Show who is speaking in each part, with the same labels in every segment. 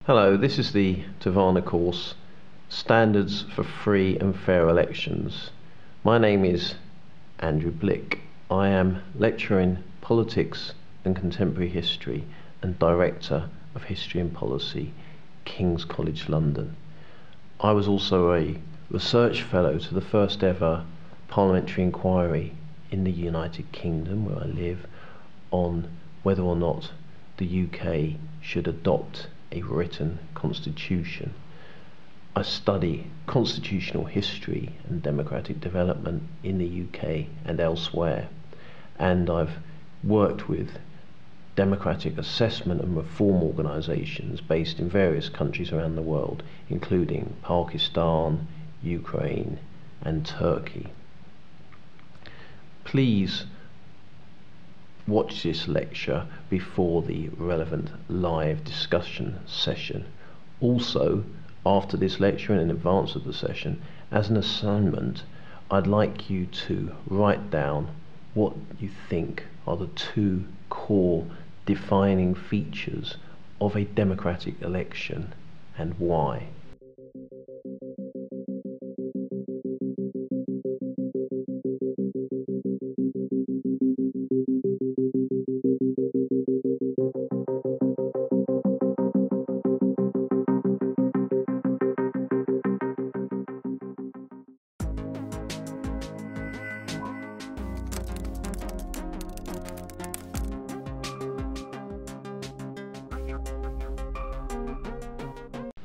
Speaker 1: Hello, this is the Tivana course, Standards for Free and Fair Elections. My name is Andrew Bلیک. I am lecturer in Politics and Contemporary History and Director of History and Policy, King's College London. I was also a research fellow to the first ever parliamentary inquiry in the United Kingdom, where I live, on whether or not the UK should adopt a written constitution. I study constitutional history and democratic development in the UK and elsewhere, and I've worked with democratic assessment and reform organisations based in various countries around the world, including Pakistan, Ukraine and Turkey. Please watch this lecture before the relevant live discussion session. Also, after this lecture and in advance of the session, as an assignment, I'd like you to write down what you think are the two core defining features of a democratic election and why.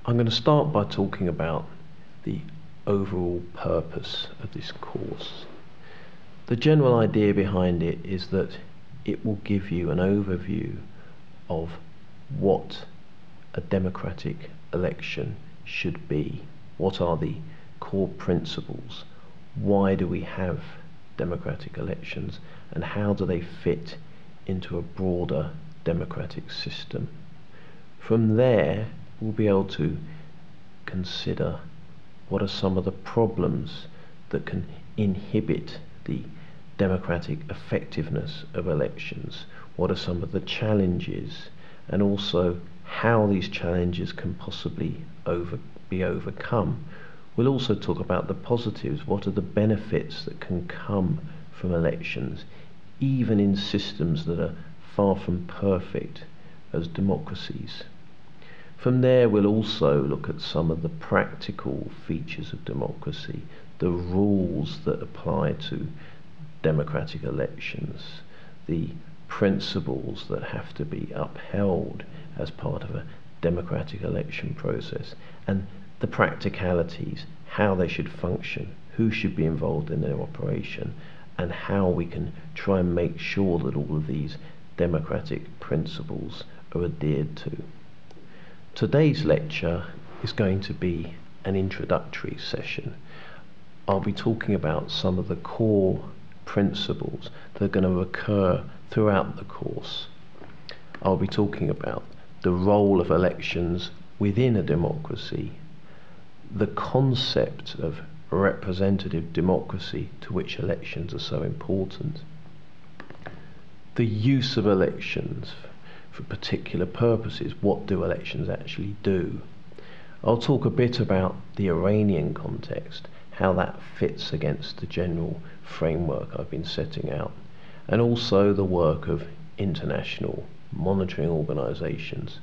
Speaker 1: I'm going to start by talking about the overall purpose of this course. The general idea behind it is that it will give you an overview of what a democratic election should be. What are the core principles? Why do we have democratic elections? And how do they fit into a broader democratic system? From there, we'll be able to consider what are some of the problems that can inhibit the democratic effectiveness of elections, what are some of the challenges, and also how these challenges can possibly be overcome. We'll also talk about the positives, what are the benefits that can come from elections, even in systems that are far from perfect as democracies. From there, we'll also look at some of the practical features of democracy, the rules that apply to democratic elections, the principles that have to be upheld as part of a democratic election process, and the practicalities, how they should function, who should be involved in their operation, and how we can try and make sure that all of these democratic principles are adhered to. Today's lecture is going to be an introductory session. I'll be talking about some of the core principles that are going to occur throughout the course. I'll be talking about the role of elections within a democracy, the concept of representative democracy to which elections are so important, the use of elections for particular purposes. What do elections actually do? I'll talk a bit about the Iranian context, how that fits against the general framework I've been setting out, and also the work of international monitoring organisations.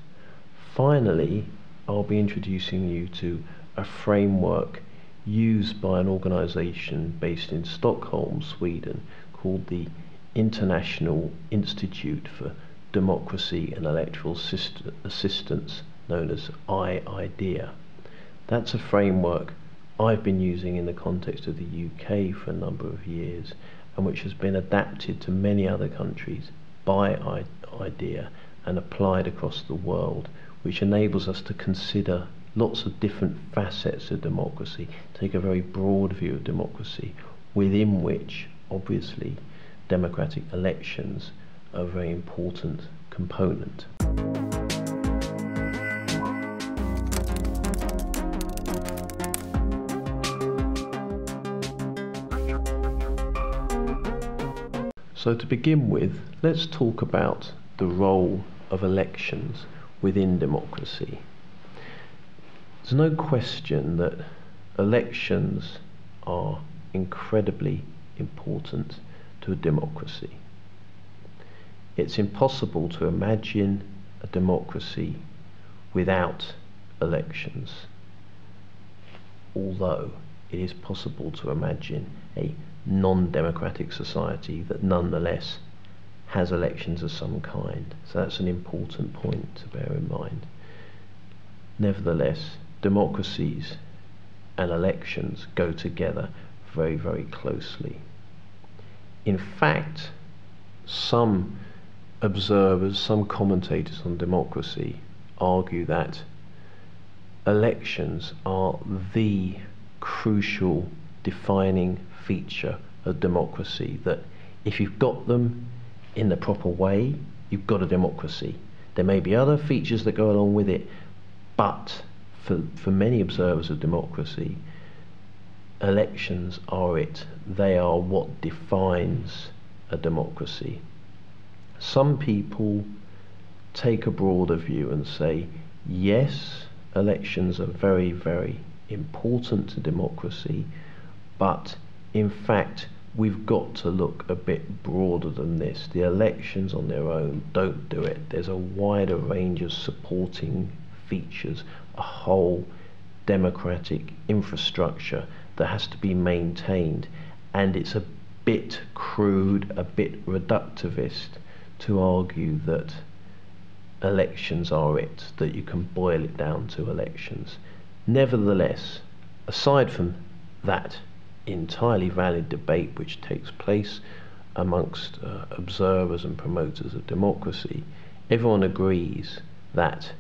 Speaker 1: Finally, I'll be introducing you to a framework used by an organisation based in Stockholm, Sweden, called the International Institute for Democracy and Electoral Assistance, known as IIDEA. That's a framework I've been using in the context of the UK for a number of years, and which has been adapted to many other countries by IIDEA and applied across the world, which enables us to consider lots of different facets of democracy, take a very broad view of democracy, within which, obviously, democratic elections are a very important component. So to begin with, let's talk about the role of elections within democracy. There's no question that elections are incredibly important to a democracy. It's impossible to imagine a democracy without elections, although it is possible to imagine a non-democratic society that nonetheless has elections of some kind. So that's an important point to bear in mind. Nevertheless, democracies and elections go together very, very closely. In fact, some observers, some commentators on democracy argue that elections are the crucial defining feature of democracy, that if you've got them in the proper way, you've got a democracy. There may be other features that go along with it, but for many observers of democracy, elections are it. They are what defines a democracy. Some people take a broader view and say, yes, elections are very, very important to democracy, but in fact we've got to look a bit broader than this. The elections on their own don't do it. There's a wider range of supporting features, a whole democratic infrastructure that has to be maintained, and it's a bit crude, a bit reductivist to argue that elections are it, that you can boil it down to elections. Nevertheless, aside from that entirely valid debate which takes place amongst observers and promoters of democracy, everyone agrees that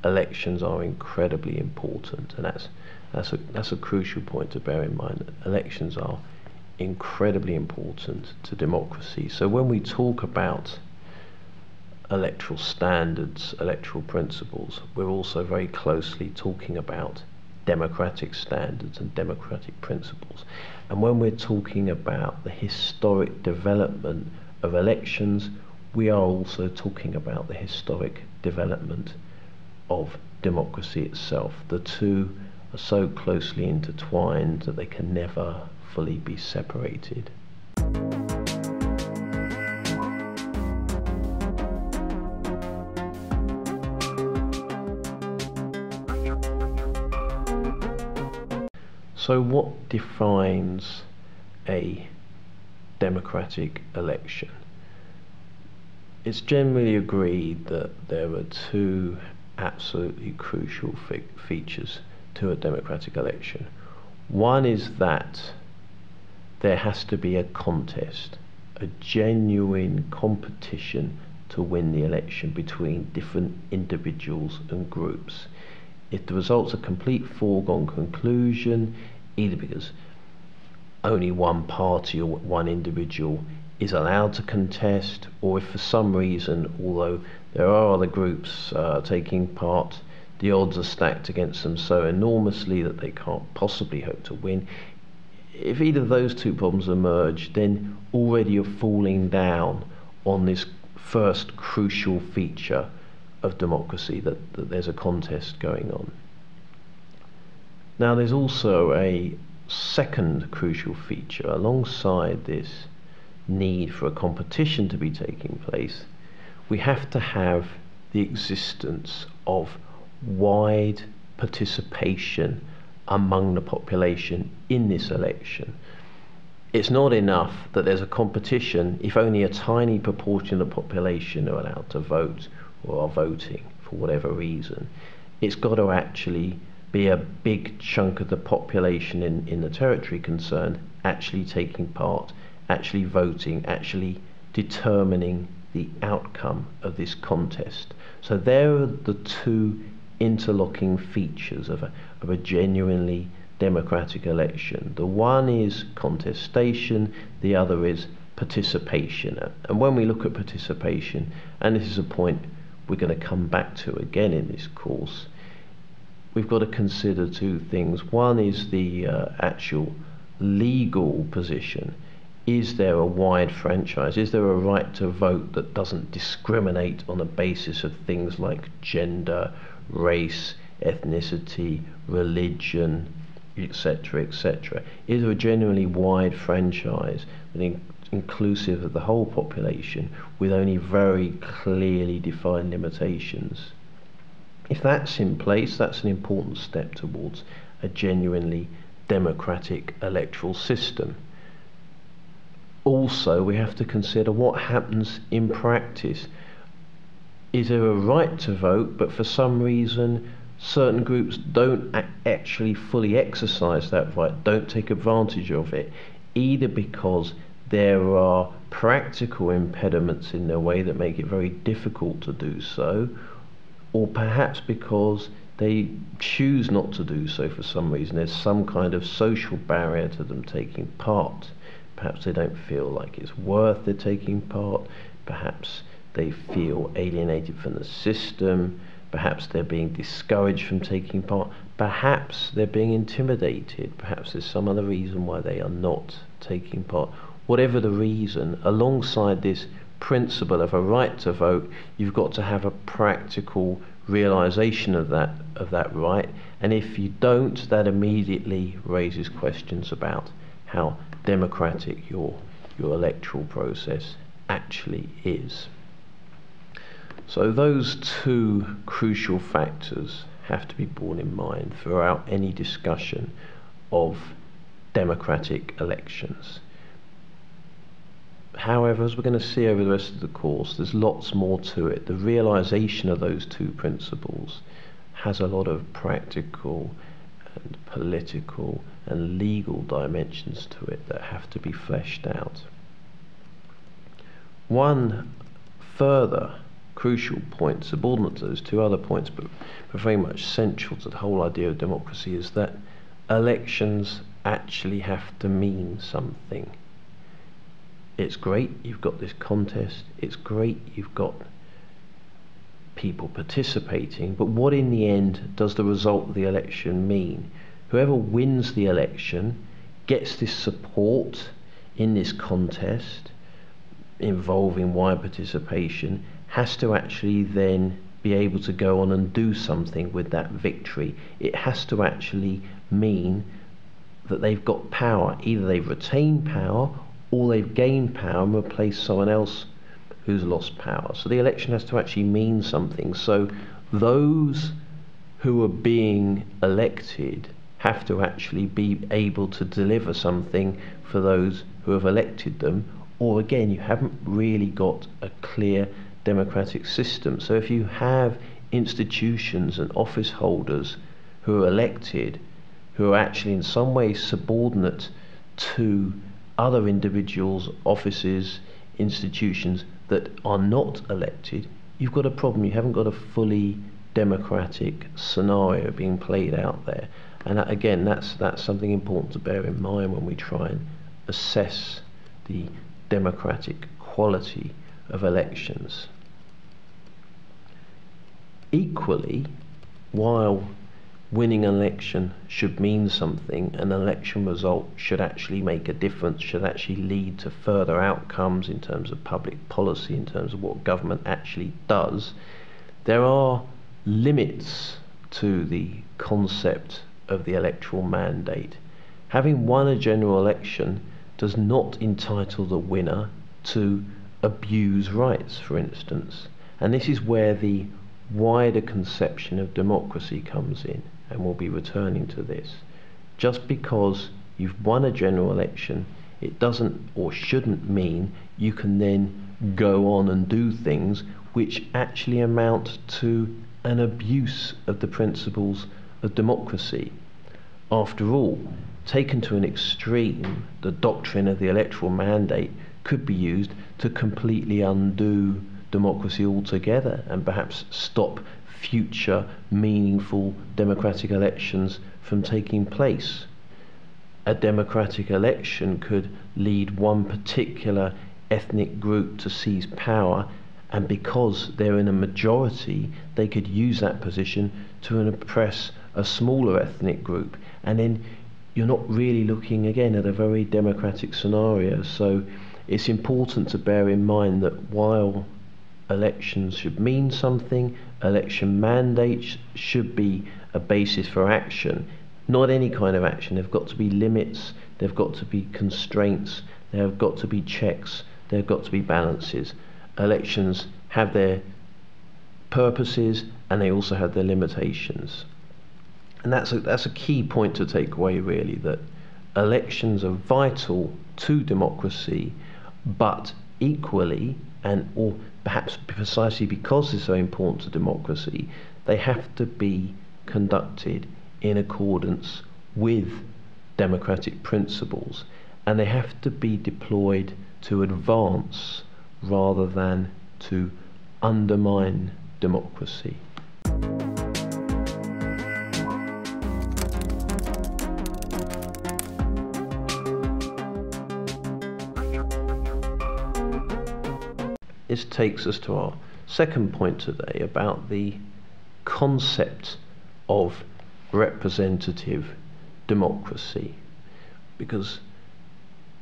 Speaker 1: elections are incredibly important, and that's a crucial point to bear in mind, that elections are incredibly important to democracy. So when we talk about electoral standards, electoral principles, we're also very closely talking about democratic standards and democratic principles. And when we're talking about the historic development of elections, we are also talking about the historic development of democracy itself. The two are so closely intertwined that they can never fully be separated. So what defines a democratic election? It's generally agreed that there are two absolutely crucial features to a democratic election. One is that there has to be a contest, a genuine competition to win the election between different individuals and groups. If the result's a complete foregone conclusion, either because only one party or one individual is allowed to contest, or if for some reason, although there are other groups taking part, the odds are stacked against them so enormously that they can't possibly hope to win. If either of those two problems emerge, then already you're falling down on this first crucial feature of democracy, that there's a contest going on. Now there's also a second crucial feature alongside this need for a competition to be taking place. We have to have the existence of wide participation among the population in this election. It's not enough that there's a competition if only a tiny proportion of the population are allowed to vote or are voting for whatever reason. It's got to actually be a big chunk of the population in the territory concerned actually taking part, actually voting, actually determining the outcome of this contest. So there are the two interlocking features of a genuinely democratic election. The one is contestation, the other is participation. And when we look at participation, and this is a point we're going to come back to again in this course, we've got to consider two things. One is the actual legal position. Is there a wide franchise? Is there a right to vote that doesn't discriminate on the basis of things like gender, race, ethnicity, religion, etc., etc. Is there a genuinely wide franchise, inclusive of the whole population, with only very clearly defined limitations? If that's in place, that's an important step towards a genuinely democratic electoral system. Also, we have to consider what happens in practice. Is there a right to vote, but for some reason certain groups don't actually fully exercise that right, don't take advantage of it, either because there are practical impediments in their way that make it very difficult to do so, or perhaps because they choose not to do so for some reason. There's some kind of social barrier to them taking part. Perhaps they don't feel like it's worth their taking part. Perhaps they feel alienated from the system. Perhaps they're being discouraged from taking part. Perhaps they're being intimidated. Perhaps there's some other reason why they are not taking part. Whatever the reason, alongside this principle of a right to vote, you've got to have a practical realization of that right, and if you don't, that immediately raises questions about how democratic your electoral process actually is. So those two crucial factors have to be borne in mind throughout any discussion of democratic elections. However, as we're going to see over the rest of the course, there's lots more to it. The realization of those two principles has a lot of practical and political and legal dimensions to it that have to be fleshed out. One further crucial point, subordinate to those two other points, but very much central to the whole idea of democracy, is that elections actually have to mean something. It's great you've got this contest, it's great you've got people participating, but what in the end does the result of the election mean? Whoever wins the election gets this support in this contest involving wide participation, has to actually then be able to go on and do something with that victory. It has to actually mean that they've got power. Either they've retained power or they've gained power and replaced someone else who's lost power. So the election has to actually mean something. So those who are being elected have to actually be able to deliver something for those who have elected them, or again, you haven't really got a clear democratic system. So if you have institutions and office holders who are elected, who are actually in some way subordinate to other individuals, offices, institutions that are not elected, you've got a problem. You haven't got a fully democratic scenario being played out there. And that, again, that's something important to bear in mind when we try and assess the democratic quality of elections. Equally, while winning an election should mean something, an election result should actually make a difference, should actually lead to further outcomes in terms of public policy, in terms of what government actually does, there are limits to the concept of the electoral mandate. Having won a general election does not entitle the winner to abuse rights, for instance. And this is where the wider conception of democracy comes in, and we'll be returning to this. Just because you've won a general election, it doesn't or shouldn't mean you can then go on and do things which actually amount to an abuse of the principles of democracy. After all, taken to an extreme, the doctrine of the electoral mandate could be used to completely undo democracy altogether and perhaps stop future meaningful democratic elections from taking place. A democratic election could lead one particular ethnic group to seize power, and because they're in a majority, they could use that position to oppress a smaller ethnic group, and then you're not really looking again at a very democratic scenario. So it's important to bear in mind that while elections should mean something, election mandates should be a basis for action. Not any kind of action. There have got to be limits, there have got to be constraints, there have got to be checks, there have got to be balances. Elections have their purposes and they also have their limitations. And that's a key point to take away, really, that elections are vital to democracy, but equally, or perhaps precisely because they're so important to democracy, they have to be conducted in accordance with democratic principles, and they have to be deployed to advance rather than to undermine democracy. This takes us to our second point today about the concept of representative democracy, because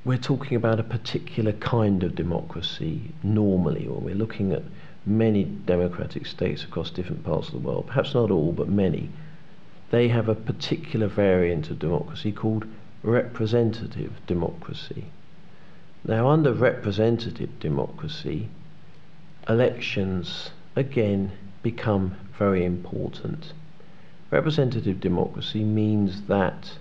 Speaker 1: we're talking about a particular kind of democracy normally, or we're looking at many democratic states across different parts of the world, perhaps not all, but many. They have a particular variant of democracy called representative democracy. Now, under representative democracy, elections again become very important. Representative democracy means that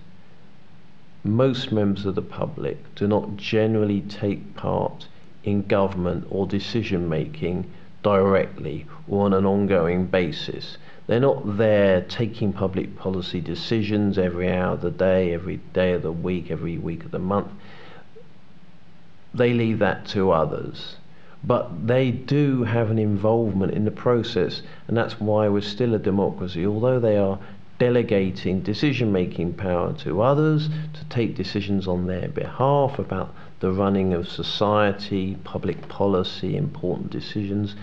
Speaker 1: most members of the public do not generally take part in government or decision making directly or on an ongoing basis. They're not there taking public policy decisions every hour of the day, every day of the week, every week of the month. They leave that to others. But they do have an involvement in the process, and that's why we're still a democracy. Although they are delegating decision-making power to others to take decisions on their behalf about the running of society, public policy, important decisions,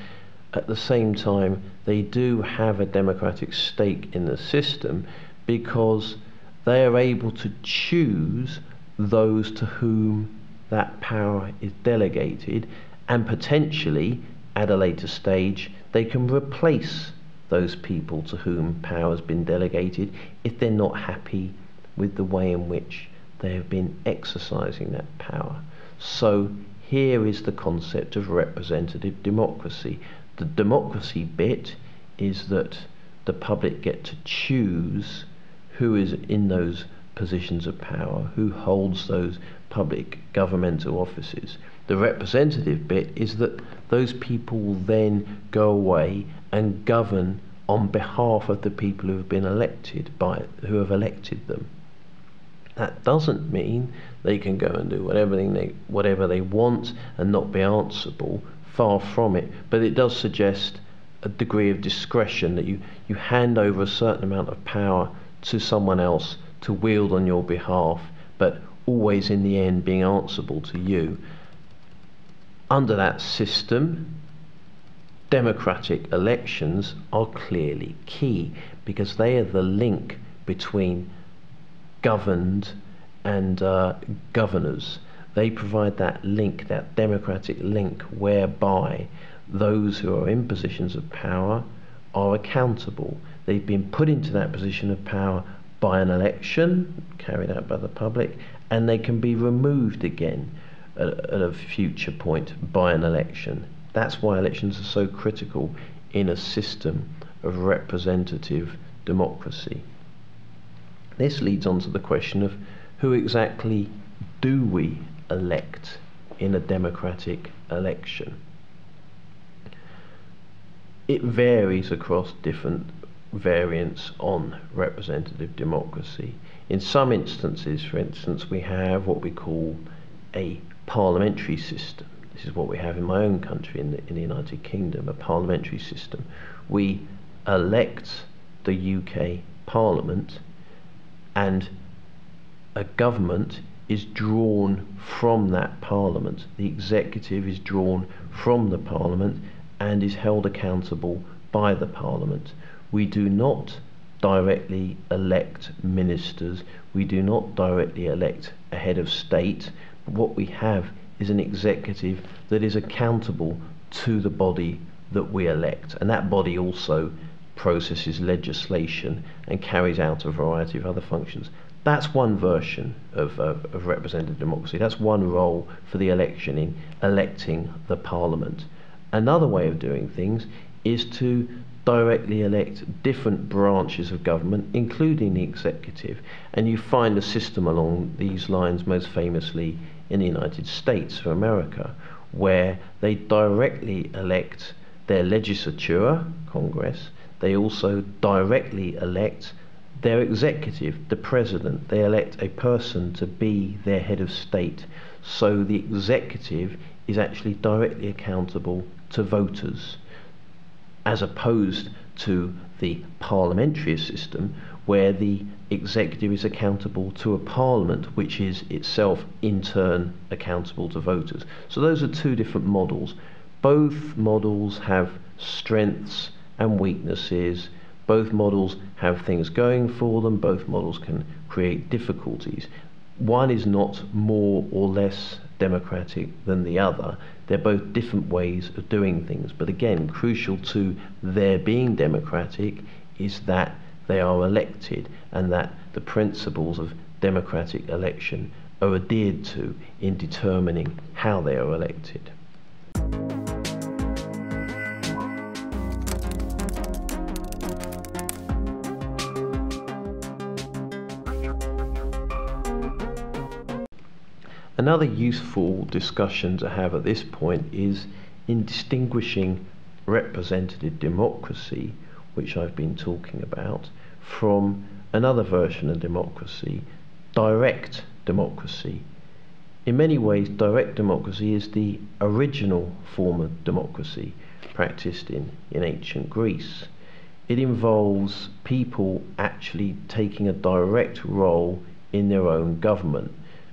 Speaker 1: at the same time they do have a democratic stake in the system, because they are able to choose those to whom that power is delegated, and potentially at a later stage they can replace those people to whom power has been delegated if they're not happy with the way in which they have been exercising that power. So here is the concept of representative democracy. The democracy bit is that the public get to choose who is in those positions of power, who holds those public governmental offices. The representative bit is that those people will then go away and govern on behalf of the people who have been elected who have elected them. That doesn't mean they can go and do whatever they want and not be answerable. Far from it. But it does suggest a degree of discretion, that you hand over a certain amount of power to someone else to wield on your behalf, but always in the end being answerable to you. Under that system, democratic elections are clearly key, because they are the link between governed and governors. They provide that link, that democratic link, whereby those who are in positions of power are accountable. They've been put into that position of power by an election carried out by the public, and they can be removed again at a future point by an election. That's why elections are so critical in a system of representative democracy. This leads on to the question of who exactly do we elect in a democratic election. It varies across different variants on representative democracy. In some instances, for instance, we have what we call a parliamentary system. This is what we have in my own country, in the United Kingdom, a parliamentary system. We elect the UK Parliament, and a government is drawn from that Parliament. The executive is drawn from the Parliament and is held accountable by the Parliament. We do not directly elect ministers, we do not directly elect a head of state, but what we have is an executive that is accountable to the body that we elect, and that body also processes legislation and carries out a variety of other functions. That's one version of representative democracy. That's one role for the election in electing the parliament. Another way of doing things is to directly elect different branches of government, including the executive. And you find a system along these lines most famously in the United States of America, where they directly elect their legislature, Congress. They also directly elect their executive, the president. They elect a person to be their head of state. So the executive is actually directly accountable to voters, as opposed to the parliamentary system where the executive is accountable to a parliament which is itself in turn accountable to voters. So those are two different models. Both models have strengths and weaknesses. Both models have things going for them. Both models can create difficulties. One is not more or less democratic than the other. They're both different ways of doing things. But again, crucial to their being democratic is that they are elected and that the principles of democratic election are adhered to in determining how they are elected. Another useful discussion to have at this point is in distinguishing representative democracy, which I've been talking about, from another version of democracy, direct democracy. In many ways, direct democracy is the original form of democracy practiced in ancient Greece. It involves people actually taking a direct role in their own government.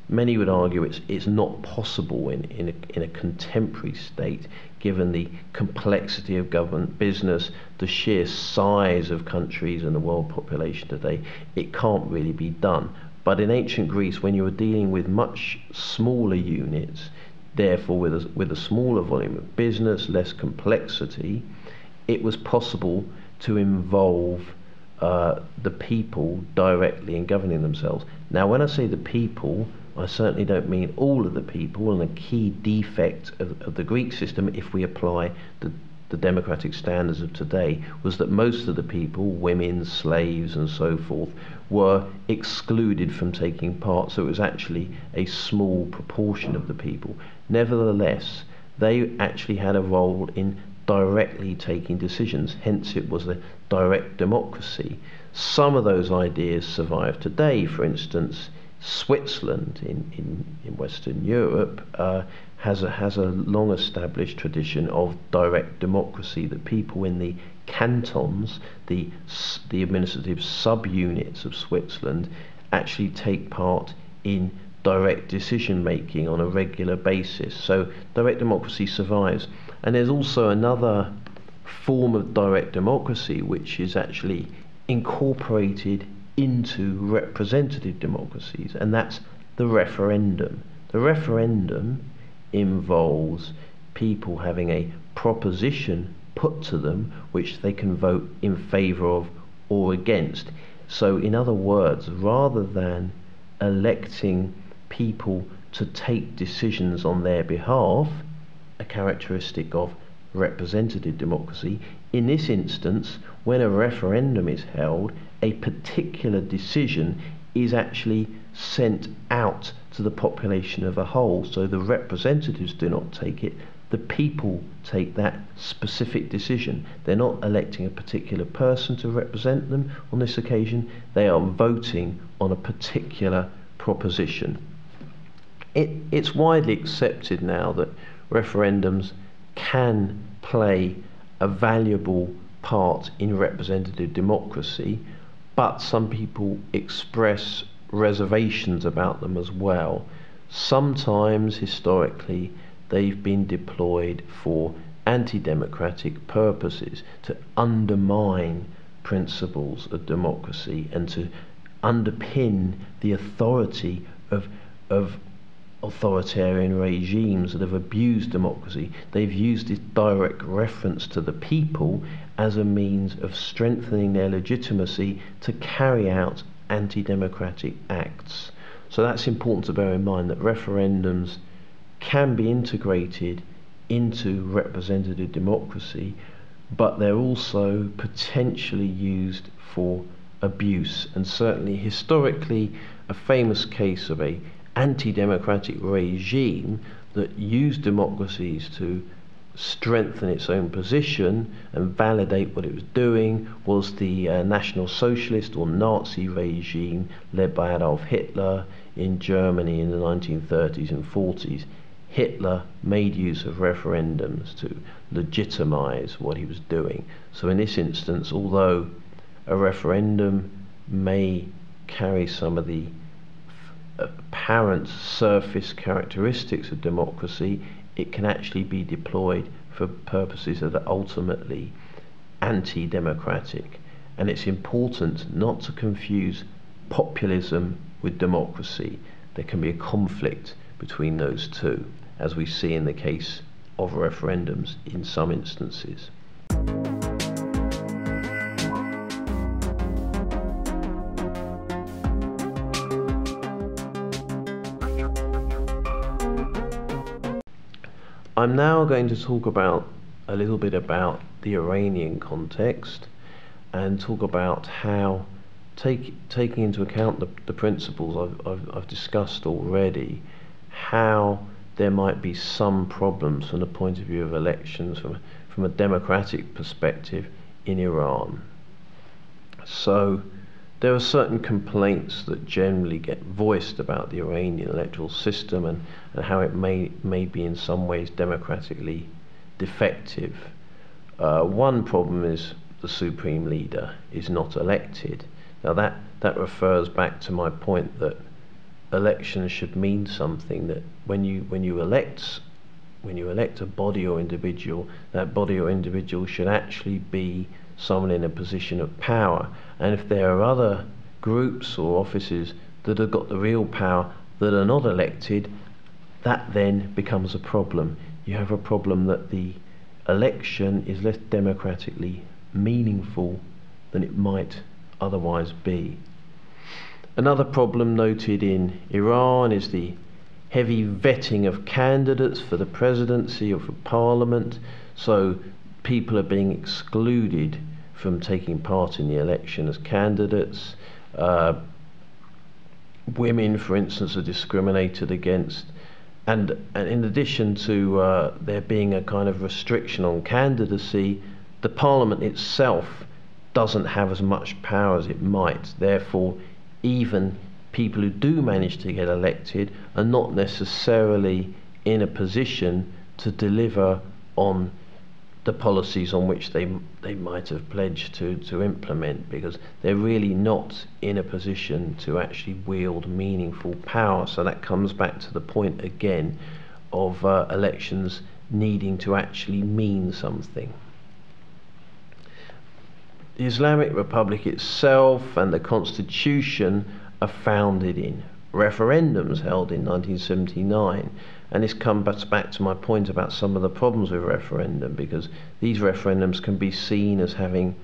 Speaker 1: Many would argue it's not possible in a contemporary state, given the complexity of government business, the sheer size of countries and the world population today. It can't really be done. But in ancient Greece, when you were dealing with much smaller units, therefore with a smaller volume of business, less complexity, it was possible to involve the people directly in governing themselves. Now, when I say the people, I certainly don't mean all of the people, and a key defect of the Greek system, if we apply the democratic standards of today, was that most of the people, women, slaves and so forth, were excluded from taking part, so it was actually a small proportion of the people. Nevertheless, they actually had a role in directly taking decisions, hence it was a direct democracy. Some of those ideas survive today. For instance, Switzerland in Western Europe has a long established tradition of direct democracy, that people in the cantons, the administrative subunits of Switzerland, actually take part in direct decision making on a regular basis. So direct democracy survives. And there's also another form of direct democracy which is actually incorporated into representative democracies, and that's the referendum. The referendum involves people having a proposition put to them which they can vote in favour of or against. So in other words, rather than electing people to take decisions on their behalf, a characteristic of representative democracy, in this instance, when a referendum is held, a particular decision is actually sent out to the population of a whole. So the representatives do not take it, the people take that specific decision. They're not electing a particular person to represent them on this occasion, they are voting on a particular proposition. It's widely accepted now that referendums can play a valuable part in representative democracy, but some people express reservations about them as well. Sometimes, historically, they've been deployed for anti-democratic purposes, to undermine principles of democracy and to underpin the authority of authoritarian regimes that have abused democracy. They've used this direct reference to the people as a means of strengthening their legitimacy to carry out anti-democratic acts. So that's important to bear in mind, that referendums can be integrated into representative democracy, but they're also potentially used for abuse. And certainly historically, a famous case of a anti-democratic regime that used democracies to strengthen its own position and validate what it was doing was the National Socialist or Nazi regime led by Adolf Hitler in Germany in the 1930s and 40s. Hitler made use of referendums to legitimize what he was doing. So in this instance, although a referendum may carry some of the apparent surface characteristics of democracy, it can actually be deployed for purposes that are ultimately anti-democratic. And it's important not to confuse populism with democracy. There can be a conflict between those two, as we see in the case of referendums in some instances. I'm now going to talk about a little bit about the Iranian context and talk about how, taking into account the principles I've discussed already, how there might be some problems from the point of view of elections from a democratic perspective in Iran. So there are certain complaints that generally get voiced about the Iranian electoral system and how it may be in some ways democratically defective. One problem is the supreme leader is not elected. Now that refers back to my point that elections should mean something, that when you elect a body or individual, that body or individual should actually be someone in a position of power. And if there are other groups or offices that have got the real power that are not elected, that then becomes a problem. You have a problem that the election is less democratically meaningful than it might otherwise be. Another problem noted in Iran is the heavy vetting of candidates for the presidency or for parliament. So people are being excluded from taking part in the election as candidates. Women, for instance, are discriminated against. And in addition to there being a kind of restriction on candidacy, the parliament itself doesn't have as much power as it might. Therefore, even people who do manage to get elected are not necessarily in a position to deliver on the policies on which they might have pledged to implement, because they're really not in a position to actually wield meaningful power. So that comes back to the point again of elections needing to actually mean something. The Islamic Republic itself and the Constitution are founded in referendums held in 1979, and this comes back to my point about some of the problems with referendum, because these referendums can be seen as having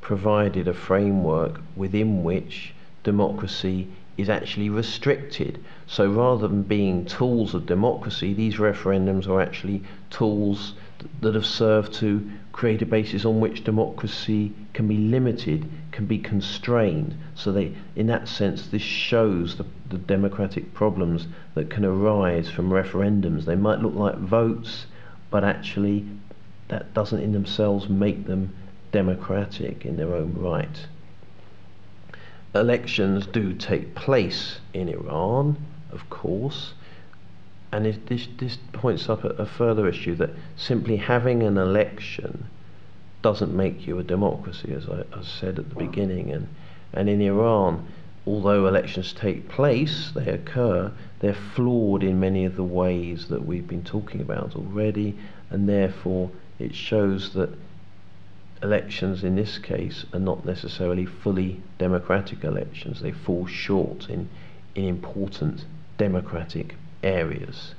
Speaker 1: provided a framework within which democracy is actually restricted. So rather than being tools of democracy, these referendums are actually tools that have served to create a basis on which democracy can be limited, can be constrained. So in that sense, this shows the democratic problems that can arise from referendums. They might look like votes, but actually that doesn't in themselves make them democratic in their own right. Elections do take place in Iran, of course, and this points up a further issue, that simply having an election doesn't make you a democracy, as I said at the beginning. And in Iran, although elections take place, they occur, they're flawed in many of the ways that we've been talking about already, and therefore it shows that elections in this case are not necessarily fully democratic elections. They fall short in important democratic areas.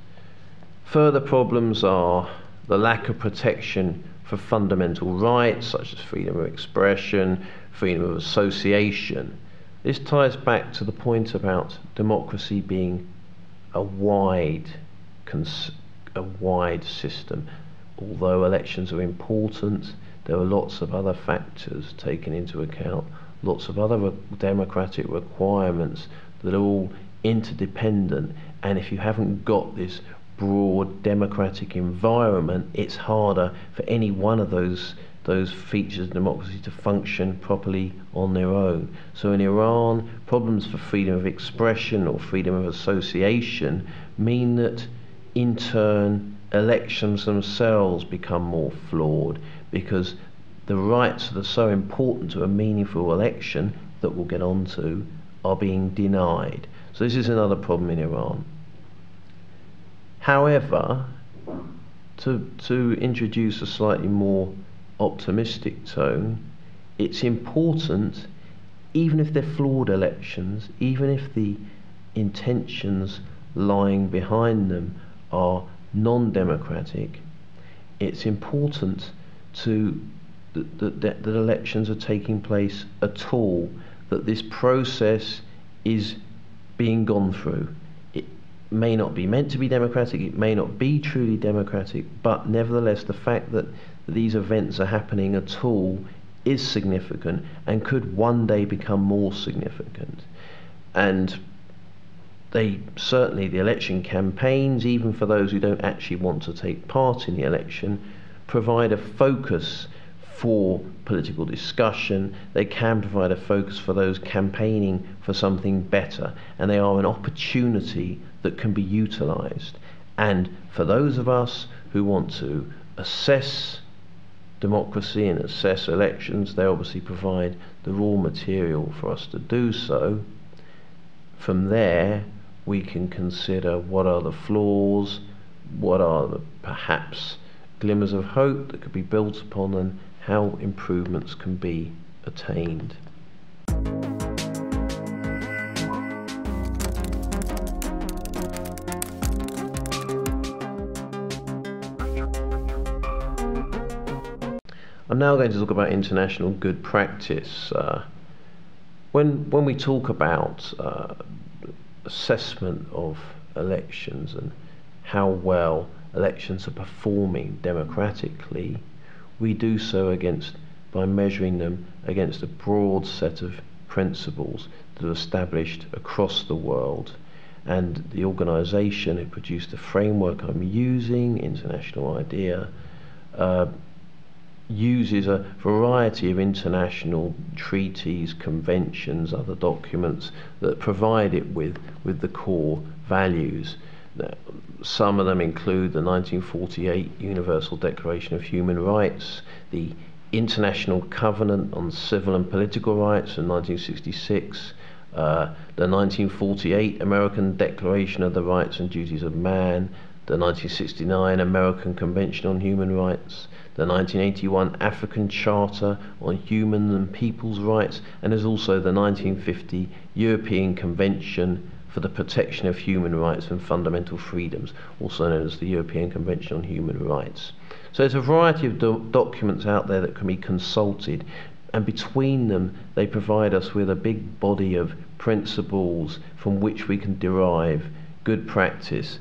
Speaker 1: Further problems are the lack of protection for fundamental rights such as freedom of expression, freedom of association. This ties back to the point about democracy being a wide system. Although elections are important, there are lots of other factors taken into account, lots of other democratic requirements that are all interdependent, and if you haven't got this broad democratic environment, it's harder for any one of those features of democracy to function properly on their own. So in Iran, problems for freedom of expression or freedom of association mean that in turn elections themselves become more flawed, because the rights that are so important to a meaningful election that we'll get on to are being denied. So this is another problem in Iran. However, to introduce a slightly more optimistic tone, it's important, even if they're flawed elections, even if the intentions lying behind them are non-democratic, it's important that elections are taking place at all, that this process is being gone through. It may not be meant to be democratic, it may not be truly democratic, but nevertheless the fact that these events are happening at all is significant and could one day become more significant. And certainly the election campaigns, even for those who don't actually want to take part in the election, provide a focus for political discussion. They can provide a focus for those campaigning for something better, and they are an opportunity that can be utilised. And for those of us who want to assess democracy and assess elections, they obviously provide the raw material for us to do so. From there, we can consider what are the flaws, what are the perhaps glimmers of hope that could be built upon, and how improvements can be attained. I'm now going to talk about international good practice. When we talk about assessment of elections and how well elections are performing democratically, we do so by measuring them against a broad set of principles that are established across the world. And the organisation who produced the framework I'm using, International Idea, uses a variety of international treaties, conventions, other documents that provide it with the core values. Some of them include the 1948 Universal Declaration of Human Rights, the International Covenant on Civil and Political Rights in 1966, the 1948 American Declaration of the Rights and Duties of Man, the 1969 American Convention on Human Rights, the 1981 African Charter on Human and People's Rights, and there's also the 1950 European Convention for the Protection of Human Rights and Fundamental Freedoms, also known as the European Convention on Human Rights. So there's a variety of documents out there that can be consulted, and between them they provide us with a big body of principles from which we can derive good practice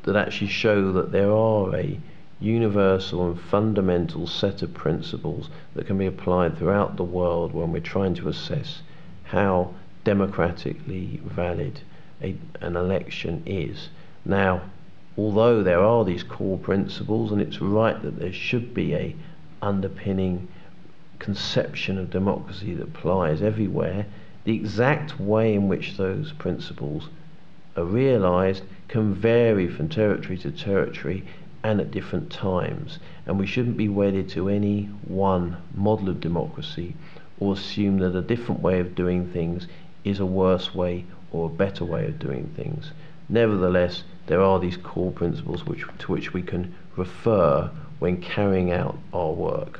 Speaker 1: that actually show that there are a universal and fundamental set of principles that can be applied throughout the world when we're trying to assess how democratically valid an election is. Now, although there are these core principles, and it's right that there should be a underpinning conception of democracy that applies everywhere, the exact way in which those principles are realised can vary from territory to territory and at different times, and we shouldn't be wedded to any one model of democracy or assume that a different way of doing things is a worse way or a better way of doing things. Nevertheless, there are these core principles to which we can refer when carrying out our work.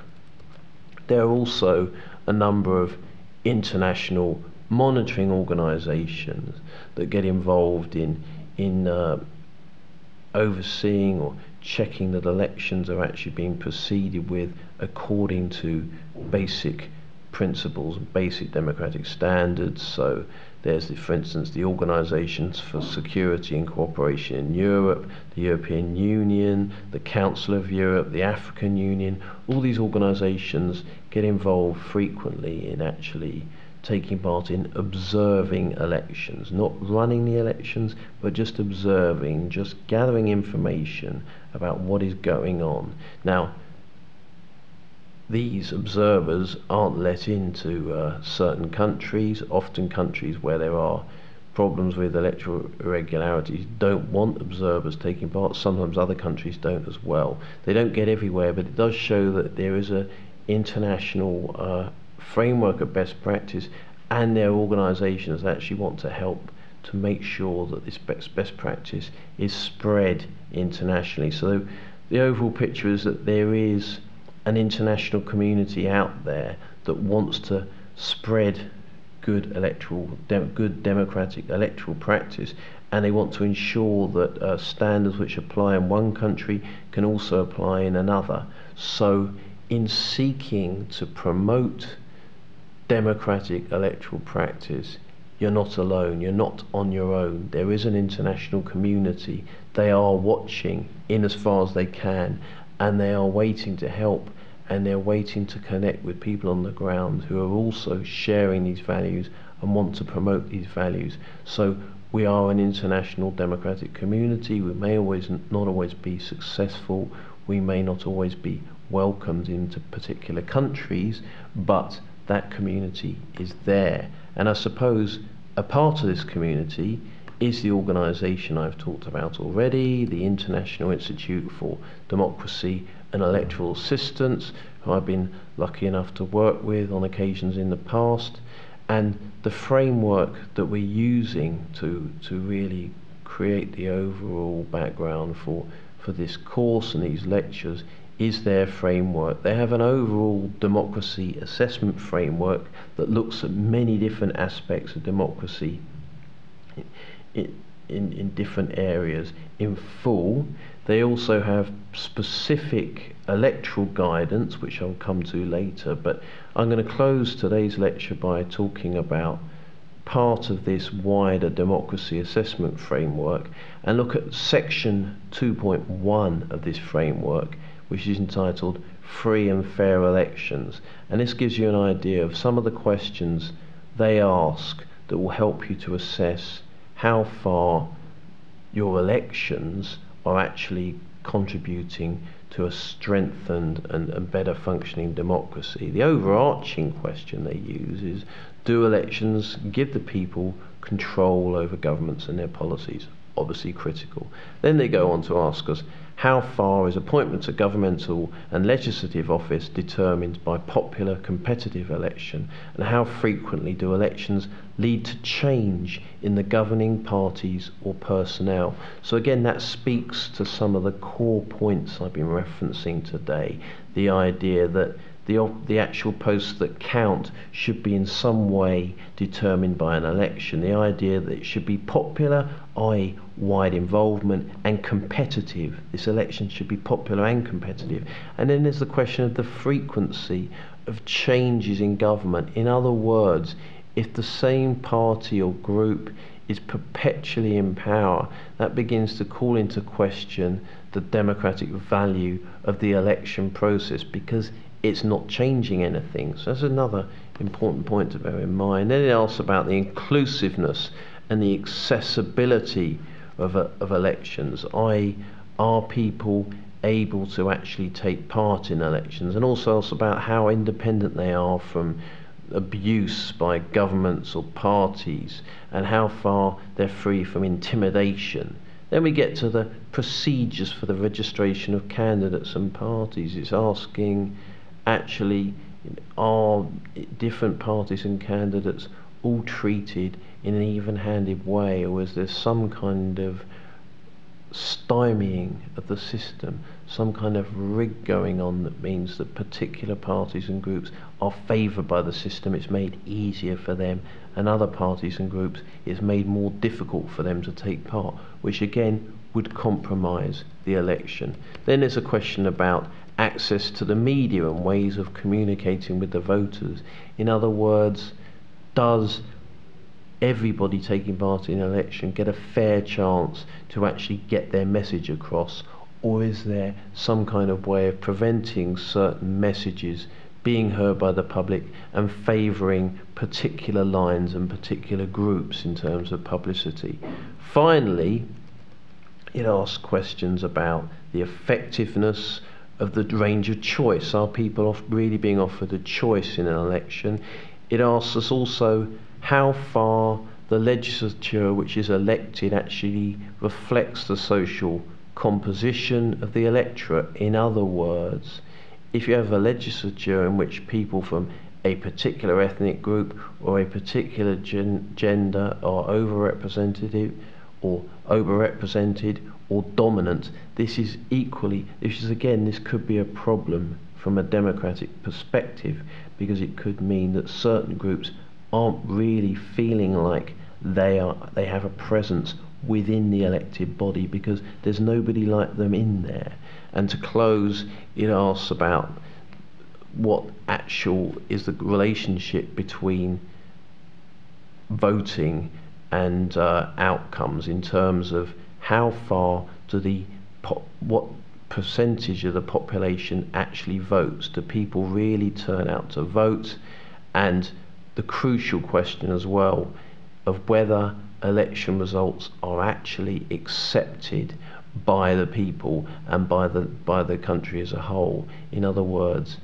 Speaker 1: There are also a number of international monitoring organisations that get involved in overseeing or checking that elections are actually being proceeded with according to basic principles, basic democratic standards. So there's, for instance, the Organisations for Security and Cooperation in Europe, the European Union, the Council of Europe, the African Union. All these organisations get involved frequently in actually taking part in observing elections, not running the elections, but just observing, just gathering information about what is going on. Now, these observers aren't let into certain countries. Often countries where there are problems with electoral irregularities don't want observers taking part. Sometimes other countries don't as well. They don't get everywhere, but it does show that there is an international framework of best practice, and there are organisations that actually want to help to make sure that this best practice is spread internationally. So the overall picture is that there is an international community out there that wants to spread good democratic electoral practice, and they want to ensure that standards which apply in one country can also apply in another. So in seeking to promote democratic electoral practice, you're not alone, you're not on your own. There is an international community. They are watching in as far as they can, and they are waiting to help, and they're waiting to connect with people on the ground who are also sharing these values and want to promote these values. So we are an international democratic community. We may not always be successful, we may not always be welcomed into particular countries, but that community is there. And I suppose a part of this community is the organisation I've talked about already, the International Institute for Democracy and Electoral Assistance, who I've been lucky enough to work with on occasions in the past. And the framework that we're using to really create the overall background for this course and these lectures is their framework. They have an overall democracy assessment framework that looks at many different aspects of democracy in different areas in full. They also have specific electoral guidance, which I'll come to later, but I'm going to close today's lecture by talking about part of this wider democracy assessment framework and look at section 2.1 of this framework, which is entitled Free and Fair Elections. And this gives you an idea of some of the questions they ask that will help you to assess how far your elections are actually contributing to a strengthened and better functioning democracy. The overarching question they use is, do elections give the people control over governments and their policies? Obviously critical. Then they go on to ask us, how far is appointment to governmental and legislative office determined by popular competitive election, and how frequently do elections lead to change in the governing parties or personnel? So again, that speaks to some of the core points I've been referencing today. The idea that the actual posts that count should be in some way determined by an election. The idea that it should be popular, i.e. wide involvement, and competitive. This election should be popular and competitive. And then there's the question of the frequency of changes in government. In other words, if the same party or group is perpetually in power, that begins to call into question the democratic value of the election process, because it's not changing anything. So that's another important point to bear in mind. Then it asks about the inclusiveness and the accessibility of elections, i.e. are people able to actually take part in elections, and also asks about how independent they are from abuse by governments or parties, and how far they're free from intimidation. Then we get to the procedures for the registration of candidates and parties. It's asking, actually, are different parties and candidates all treated in an even-handed way, or is there some kind of stymieing of the system, some kind of rig going on that means that particular parties and groups are favoured by the system, it's made easier for them, and other parties and groups it's made more difficult for them to take part, which again would compromise the election. Then there's a question about access to the media and ways of communicating with the voters. In other words, does everybody taking part in an election get a fair chance to actually get their message across, or is there some kind of way of preventing certain messages being heard by the public and favouring particular lines and particular groups in terms of publicity? Finally, it asks questions about the effectiveness of the range of choice. Are people really being offered a choice in an election? It asks us also how far the legislature which is elected actually reflects the social composition of the electorate. In other words, if you have a legislature in which people from a particular ethnic group or a particular gender are overrepresented or dominant, this is again, this could be a problem from a democratic perspective, because it could mean that certain groups aren't really feeling like they have a presence within the elected body because there's nobody like them in there. And to close, it asks about what actual is the relationship between voting and outcomes in terms of how far do what percentage of the population actually votes? Do people really turn out to vote? And the crucial question as well of whether election results are actually accepted by the people and by the country as a whole. In other words,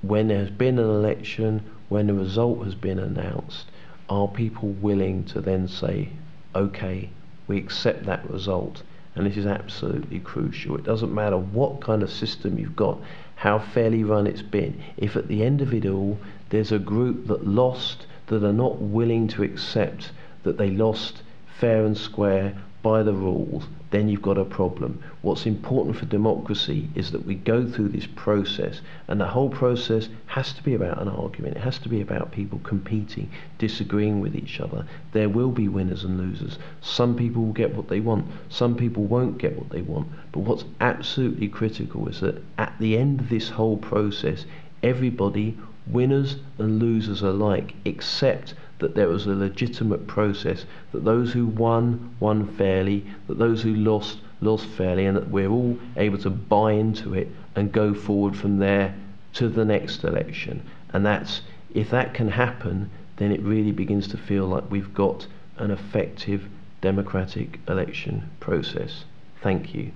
Speaker 1: when there has been an election, when the result has been announced, are people willing to then say, okay, we accept that result? And this is absolutely crucial. It doesn't matter what kind of system you've got, how fairly run it's been. If at the end of it all, there's a group that lost, that are not willing to accept that they lost fair and square by the rules, then you've got a problem. What's important for democracy is that we go through this process, and the whole process has to be about an argument. It has to be about people competing, disagreeing with each other. There will be winners and losers. Some people will get what they want, some people won't get what they want. But what's absolutely critical is that at the end of this whole process, everybody, winners and losers alike, accept that there was a legitimate process, that those who won fairly, that those who lost fairly, and that we're all able to buy into it and go forward from there to the next election. And if that can happen, then it really begins to feel like we've got an effective democratic election process. Thank you.